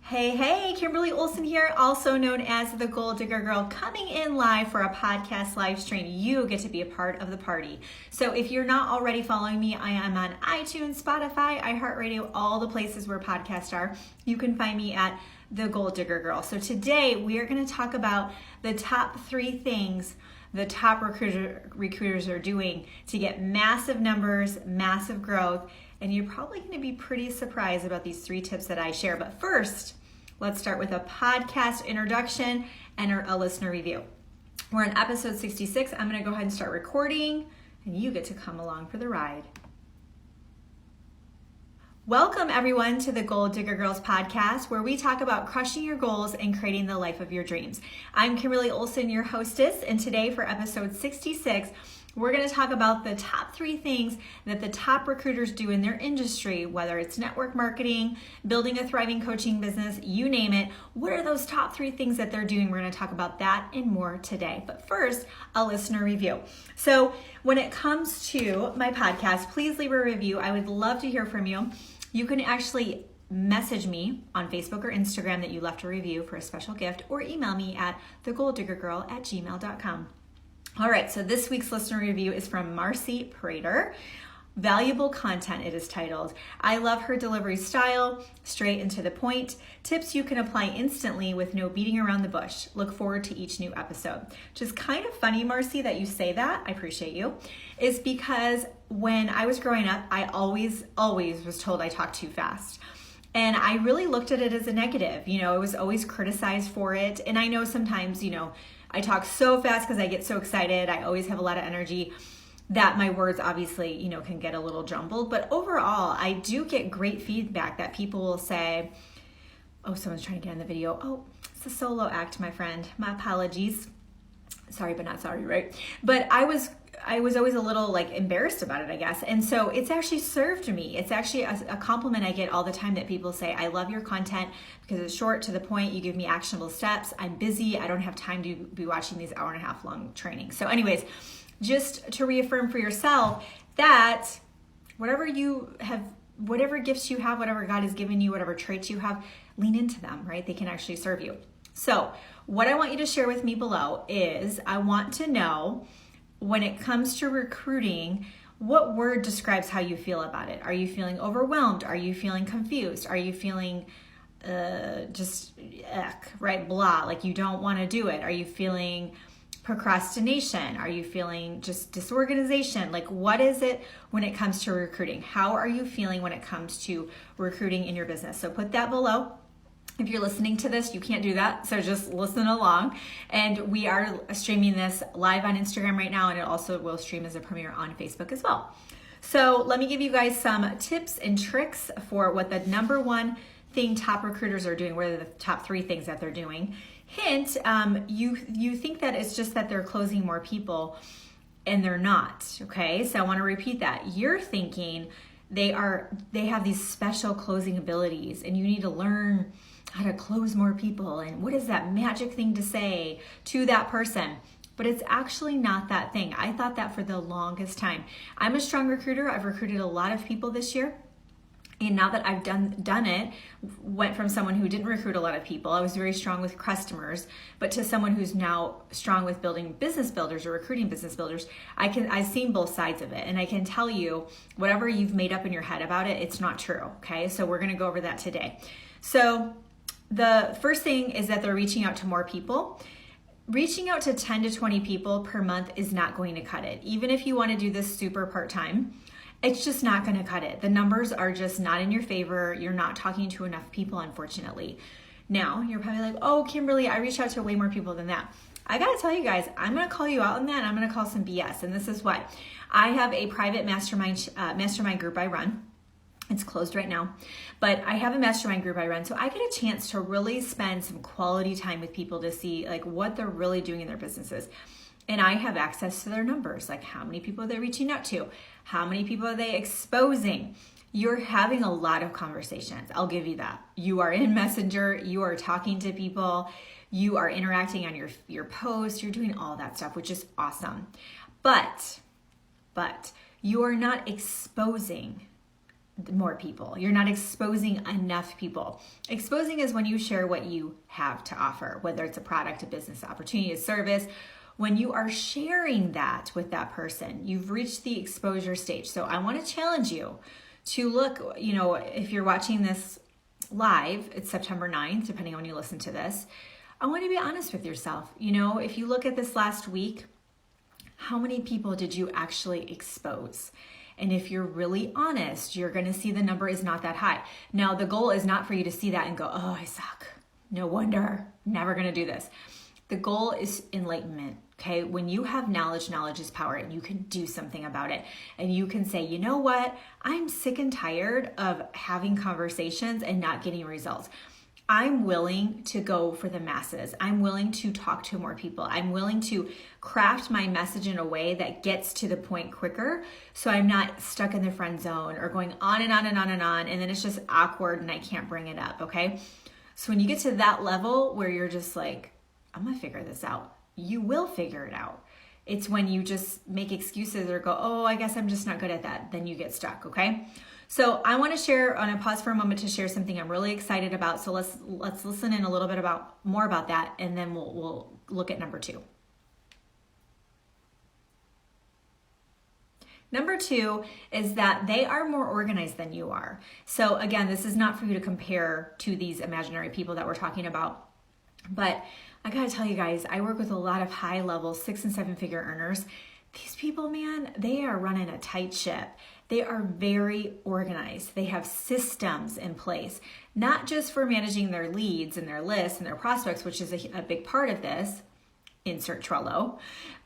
Hey, Kimberly Olson here, also known as the Goal Digger Girl, coming in live for a podcast live stream. You get to be a part of the party. So if you're not already following me, I am on iTunes, Spotify, iHeartRadio, all the places where podcasts are. You can find me at the Goal Digger Girl. So today we are going to talk about the top 3 things the top recruiters are doing to get massive numbers, massive growth, and you're probably going to be pretty surprised about these 3 tips that I share. But first, let's start with a podcast introduction and a listener review. We're on episode 66. I'm going to go ahead and start recording, and you get to come along for the ride. Welcome everyone to the Goal Digger Girls podcast, where we talk about crushing your goals and creating the life of your dreams. I'm Kimberly Olson, your hostess, and today for episode 66, we're going to talk about the top 3 things that the top recruiters do in their industry, whether it's network marketing, building a thriving coaching business, you name it. What are those top 3 things that they're doing? We're going to talk about that and more today. But first, a listener review. So when it comes to my podcast, please leave a review. I would love to hear from you. You can actually message me on Facebook or Instagram that you left a review for a special gift, or email me at thegoaldiggergirl@gmail.com. All right, so this week's listener review is from Marcy Prater. Valuable content, it is titled. I love her delivery style, straight and to the point. Tips you can apply instantly with no beating around the bush. Look forward to each new episode. Which is kind of funny, Marcy, that you say that. I appreciate you. Is because when I was growing up, I always was told I talk too fast. And I really looked at it as a negative. I was always criticized for it. And I know sometimes, I talk so fast because I get so excited. I always have a lot of energy that my words obviously, can get a little jumbled. But overall, I do get great feedback that people will say, oh, someone's trying to get in the video. Oh, it's a solo act, my friend. My apologies. Sorry, but not sorry, right? But I was always a little embarrassed about it, I guess. And so it's actually served me. It's actually a compliment I get all the time that people say, I love your content because it's short, to the point. You give me actionable steps. I'm busy. I don't have time to be watching these hour-and-a-half long trainings. So anyways, just to reaffirm for yourself that whatever you have, whatever gifts you have, whatever God has given you, whatever traits you have, lean into them, right? They can actually serve you. So what I want you to share with me below is I want to know, when it comes to recruiting, what word describes how you feel about it? Are you feeling overwhelmed? Are you feeling confused? Are you feeling right? Blah, like you don't want to do it? Are you feeling procrastination? Are you feeling just disorganization? Like, what is it when it comes to recruiting? How are you feeling when it comes to recruiting in your business? So put that below. If you're listening to this, you can't do that, so just listen along. And we are streaming this live on Instagram right now, and it also will stream as a premiere on Facebook as well. So let me give you guys some tips and tricks for what the number 1 thing top recruiters are doing. What are the top 3 things that they're doing? Hint, you think that it's just that they're closing more people, and they're not, okay? So I want to repeat that. You're thinking they have these special closing abilities, and you need to learn how to close more people, and what is that magic thing to say to that person? But it's actually not that thing. I thought that for the longest time. I'm a strong recruiter. I've recruited a lot of people this year. And now that I've done it, went from someone who didn't recruit a lot of people, I was very strong with customers, but to someone who's now strong with building business builders or recruiting business builders, I've seen both sides of it. And I can tell you, whatever you've made up in your head about it, it's not true, okay? So we're gonna go over that today. So the first thing is that they're reaching out to more people. Reaching out to 10 to 20 people per month is not going to cut it. Even if you want to do this super part-time, it's just not going to cut it. The numbers are just not in your favor. You're not talking to enough people, unfortunately. Now, you're probably like, oh, Kimberly, I reached out to way more people than that. I got to tell you guys, I'm going to call you out on that, and I'm going to call some BS. And this is why. I have a private mastermind group I run. It's closed right now, but I have a mastermind group I run, so I get a chance to really spend some quality time with people to see what they're really doing in their businesses. And I have access to their numbers, like how many people are they reaching out to? How many people are they exposing? You're having a lot of conversations. I'll give you that. You are in Messenger, you are talking to people, you are interacting on your posts, you're doing all that stuff, which is awesome. But you are not exposing more people. You're not exposing enough people. Exposing is when you share what you have to offer, whether it's a product, a business opportunity, a service. When you are sharing that with that person, you've reached the exposure stage. So I want to challenge you to look, if you're watching this live, it's September 9th, depending on when you listen to this. I want you to be honest with yourself. If you look at this last week, how many people did you actually expose? And if you're really honest, you're going to see the number is not that high. Now, the goal is not for you to see that and go, oh, I suck. No wonder. Never going to do this. The goal is enlightenment. Okay. When you have knowledge, knowledge is power, and you can do something about it. And you can say, you know what? I'm sick and tired of having conversations and not getting results. I'm willing to go for the masses. I'm willing to talk to more people. I'm willing to craft my message in a way that gets to the point quicker, so I'm not stuck in the friend zone or going on and on and on and on, and then it's just awkward and I can't bring it up, okay? So when you get to that level where you're just like, I'm gonna figure this out, you will figure it out. It's when you just make excuses or go, oh, I guess I'm just not good at that, then you get stuck, okay? So I want to pause for a moment to share something I'm really excited about. So let's listen in a little bit more about that, and then we'll look at number 2. Number 2 is that they are more organized than you are. So again, this is not for you to compare to these imaginary people that we're talking about, but I gotta tell you guys, I work with a lot of high-level 6- and 7-figure earners. These people, man, they are running a tight ship. They are very organized. They have systems in place, not just for managing their leads and their lists and their prospects, which is a big part of this, insert Trello,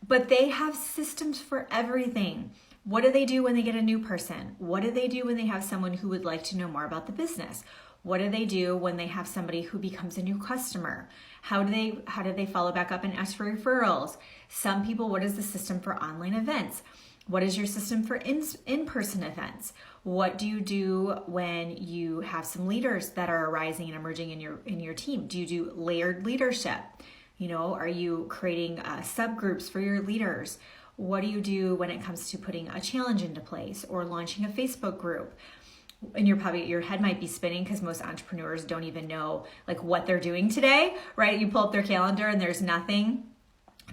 but they have systems for everything. What do they do when they get a new person? What do they do when they have someone who would like to know more about the business? What do they do when they have somebody who becomes a new customer? How do they follow back up and ask for referrals? Some people, what is the system for online events? What is your system for in-person events? What do you do when you have some leaders that are arising and emerging in your team? Do you do layered leadership? Are you creating subgroups for your leaders? What do you do when it comes to putting a challenge into place or launching a Facebook group? And your head might be spinning because most entrepreneurs don't even know what they're doing today, right? You pull up their calendar and there's nothing.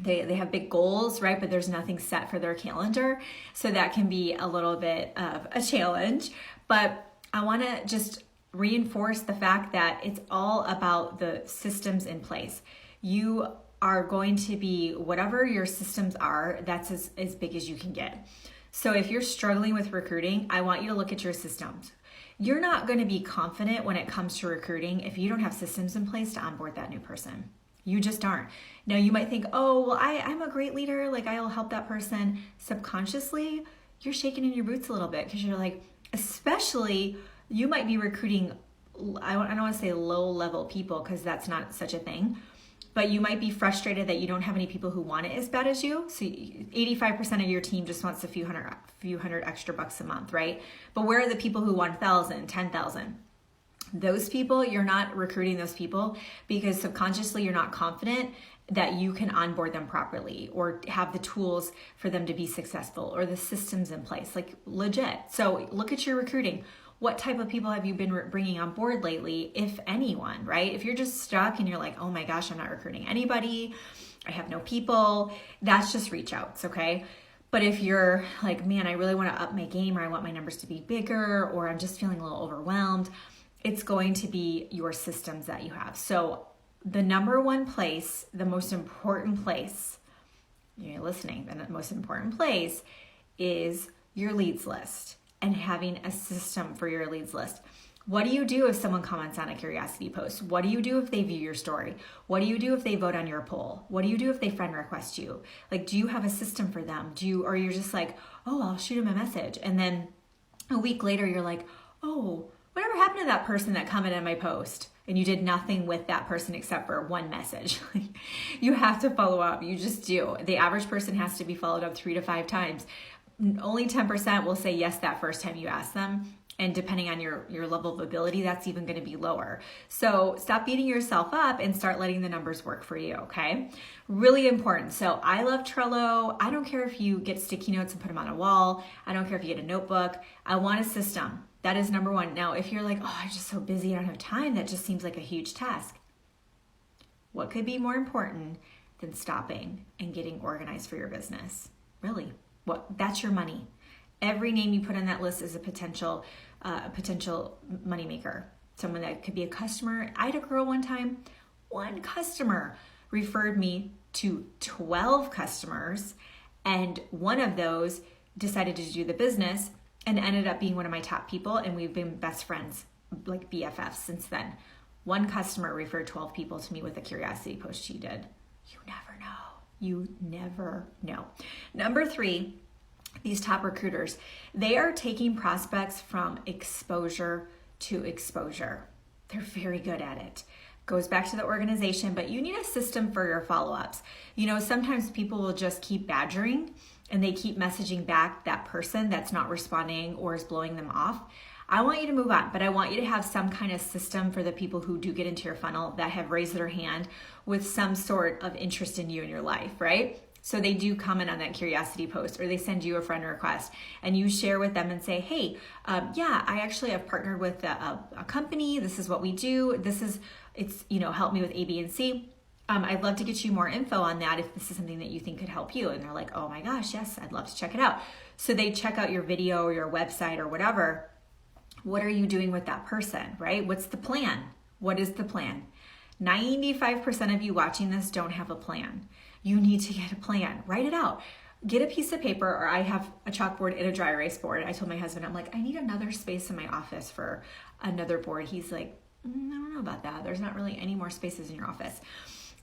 They have big goals, right? But there's nothing set for their calendar. So that can be a little bit of a challenge. But I want to just reinforce the fact that it's all about the systems in place. You are going to be, whatever your systems are, that's as big as you can get. So if you're struggling with recruiting, I want you to look at your systems. You're not going to be confident when it comes to recruiting if you don't have systems in place to onboard that new person. You just aren't. Now you might think, oh, well, I'm a great leader. I'll help that person. Subconsciously, you're shaking in your boots a little bit because you're like, especially you might be recruiting, I don't want to say low level people because that's not such a thing, but you might be frustrated that you don't have any people who want it as bad as you. So 85% of your team just wants a few hundred extra bucks a month, right? But where are the people who want 1,000, 10,000? Those people, you're not recruiting those people because subconsciously you're not confident that you can onboard them properly or have the tools for them to be successful or the systems in place, legit. So look at your recruiting. What type of people have you been bringing on board lately, if anyone, right? If you're just stuck and you're like, oh my gosh, I'm not recruiting anybody, I have no people, that's just reach outs, okay? But if you're like, man, I really want to up my game, or I want my numbers to be bigger, or I'm just feeling a little overwhelmed, it's going to be your systems that you have. So the number one place, the most important place, you're listening, the most important place is your leads list and having a system for your leads list. What do you do if someone comments on a curiosity post? What do you do if they view your story? What do you do if they vote on your poll? What do you do if they friend request you? Do you have a system for them? Or you're just like, oh, I'll shoot them a message. And then a week later, you're like, oh, whatever happened to that person that commented on my post? And you did nothing with that person except for one message. You have to follow up. You just do. The average person has to be followed up 3 to 5 times. Only 10% will say yes that first time you ask them. And depending on your level of ability, that's even going to be lower. So stop beating yourself up and start letting the numbers work for you, okay? Really important. So I love Trello. I don't care if you get sticky notes and put them on a wall. I don't care if you get a notebook. I want a system. That is number one. Now, if you're like, oh, I'm just so busy, I don't have time, that just seems like a huge task. What could be more important than stopping and getting organized for your business? Really, that's your money. Every name you put on that list is a potential moneymaker. Someone that could be a customer. I had a girl one time, one customer referred me to 12 customers, and one of those decided to do the business and ended up being one of my top people, and we've been best friends, like BFFs since then. One customer referred 12 people to me with a curiosity post she did. You never know. You never know. Number 3, these top recruiters, they are taking prospects from exposure to exposure. They're very good at it. Goes back to the organization, but you need a system for your follow-ups. Sometimes people will just keep badgering and they keep messaging back that person that's not responding or is blowing them off. I want you to move on, but I want you to have some kind of system for the people who do get into your funnel that have raised their hand with some sort of interest in you in your life, right? So they do comment on that curiosity post, or they send you a friend request and you share with them and say, hey, I actually have partnered with a company. This is what we do. It's help me with A, B, and C. I'd love to get you more info on that if this is something that you think could help you. And they're like, oh my gosh, yes, I'd love to check it out. So they check out your video or your website or whatever. What are you doing with that person, right? What's the plan? What is the plan? 95% of you watching this don't have a plan. You need to get a plan. Write it out. Get a piece of paper, or I have a chalkboard and a dry erase board. I told my husband, I'm like, I need another space in my office for another board. He's like, I don't know about that. There's not really any more spaces in your office.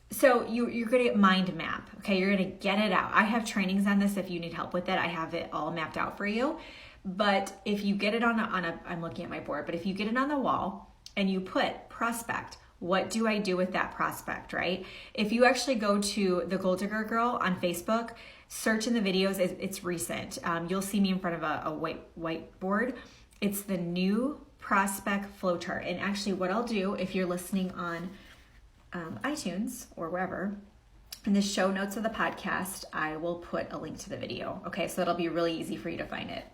So you're going to mind map, okay? You're going to get it out. I have trainings on this. If you need help with it, I have it all mapped out for you. But if you get it on I'm looking at my board, but if you get it on the wall and you put prospect, what do I do with that prospect, right? If you actually go to the Goal Digger Girl on Facebook, search in the videos, it's recent. You'll see me in front of a whiteboard. It's the new prospect flowchart. And actually what I'll do, if you're listening on iTunes or wherever, in the show notes of the podcast, I will put a link to the video. Okay, so it'll be really easy for you to find it.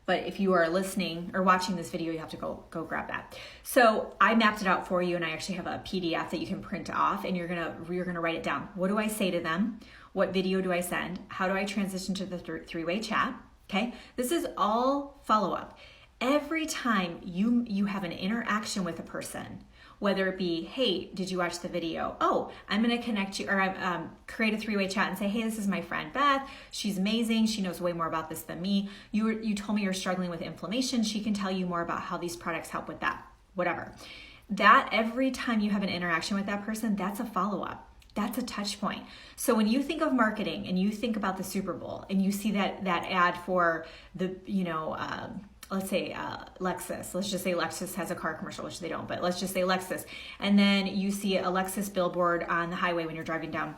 But if you are listening or watching this video, you have to go grab that. So I mapped it out for you, and I actually have a PDF that you can print off, and you're gonna write it down. What do I say to them? What video do I send? How do I transition to the three-way chat? Okay, this is all follow-up. Every time you have an interaction with a person, whether it be, hey, did you watch the video? Oh, I'm gonna connect you, or create a three-way chat and say, hey, this is my friend Beth. She's amazing. She knows way more about this than me. You told me you're struggling with inflammation. She can tell you more about how these products help with that, whatever. That every time you have an interaction with that person, that's a follow-up. That's a touch point. So when you think of marketing and you think about the Super Bowl and you see that ad for the, let's say Lexus. Let's just say Lexus has a car commercial, which they don't, but let's just say Lexus. And then you see a Lexus billboard on the highway when you're driving down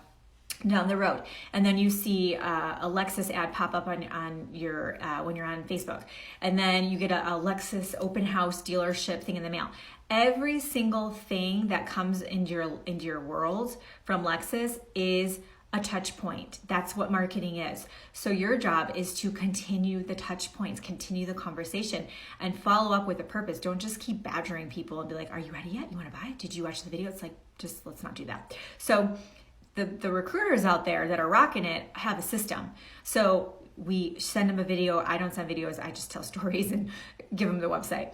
the road. And then you see a Lexus ad pop up on your when you're on Facebook. And then you get a Lexus open house dealership thing in the mail. Every single thing that comes into your world from Lexus is a touch point. That's what marketing is. So your job is to continue the touch points, continue the conversation, and follow up with a purpose. Don't just keep badgering people and be like, are you ready yet? You want to buy? Did you watch the video? It's like, just let's not do that. So the recruiters out there that are rocking it have a system. So we send them a video. I don't send videos. I just tell stories and give them the website.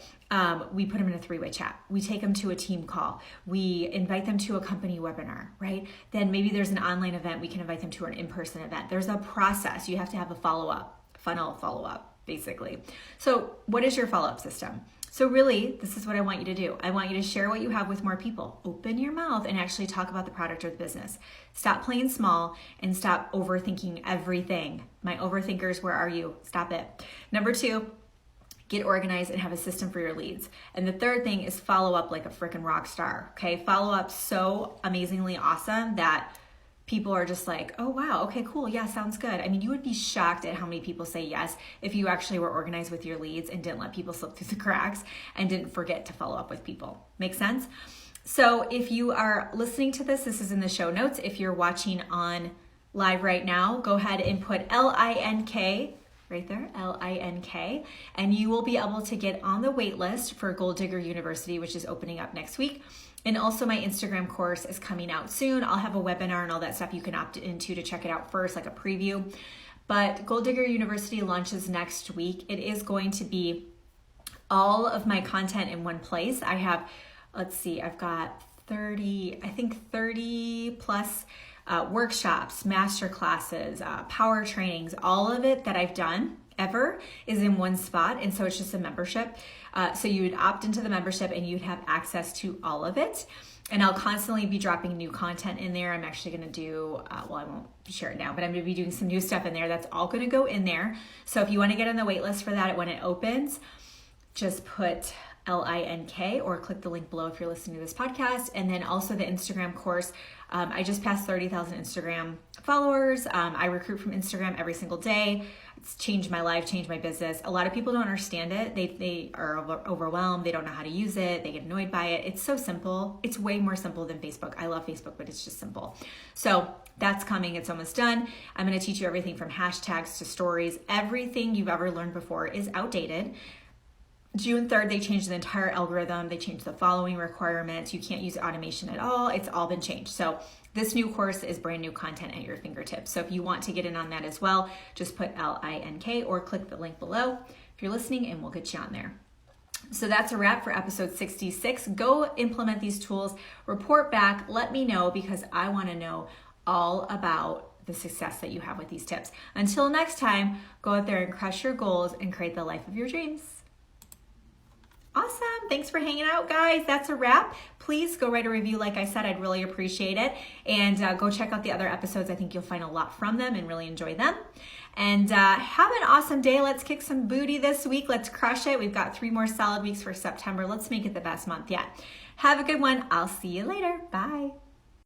We put them in a three-way chat. We take them to a team call. We invite them to a company webinar, right? Then maybe there's an online event. We can invite them to an in-person event. There's a process. You have to have a funnel follow-up, basically. So what is your follow-up system? So really, this is what I want you to do. I want you to share what you have with more people. Open your mouth and actually talk about the product or the business. Stop playing small and stop overthinking everything. My overthinkers, where are you? Stop it. Number 2, get organized and have a system for your leads. And the third thing is follow up like a freaking rock star, okay? Follow up so amazingly awesome that people are just like, oh wow, okay, cool, yeah, sounds good. I mean, you would be shocked at how many people say yes if you actually were organized with your leads and didn't let people slip through the cracks and didn't forget to follow up with people. Make sense? So if you are listening to this is in the show notes. If you're watching on live right now, go ahead and put LINK right there, LINK, and you will be able to get on the wait list for Goal Digger University, which is opening up next week. And also my Instagram course is coming out soon. I'll have a webinar and all that stuff you can opt into to check it out first, like a preview. But Goal Digger University launches next week. It is going to be all of my content in one place. I have, I've got 30 plus workshops, master classes, power trainings, all of it that I've done ever is in one spot. And so it's just a membership. So you would opt into the membership and you'd have access to all of it. And I'll constantly be dropping new content in there. I'm actually going to do, I won't share it now, but I'm going to be doing some new stuff in there. That's all going to go in there. So if you want to get on the wait list for that when it opens, just put LINK or click the link below if you're listening to this podcast. And then also the Instagram course. I just passed 30,000 Instagram followers. I recruit from Instagram every single day. It's changed my life, changed my business. A lot of people don't understand it. They are overwhelmed. They don't know how to use it. They get annoyed by it. It's so simple. It's way more simple than Facebook. I love Facebook, but it's just simple. So that's coming. It's almost done. I'm going to teach you everything from hashtags to stories. Everything you've ever learned before is outdated. June 3rd, they changed the entire algorithm. They changed the following requirements. You can't use automation at all. It's all been changed. So this new course is brand new content at your fingertips. So if you want to get in on that as well, just put LINK or click the link below if you're listening and we'll get you on there. So that's a wrap for episode 66. Go implement these tools, report back, let me know because I want to know all about the success that you have with these tips. Until next time, go out there and crush your goals and create the life of your dreams. Awesome. Thanks for hanging out, guys. That's a wrap. Please go write a review. Like I said, I'd really appreciate it. And go check out the other episodes. I think you'll find a lot from them and really enjoy them. And have an awesome day. Let's kick some booty this week. Let's crush it. We've got 3 more solid weeks for September. Let's make it the best month yet. Have a good one. I'll see you later. Bye.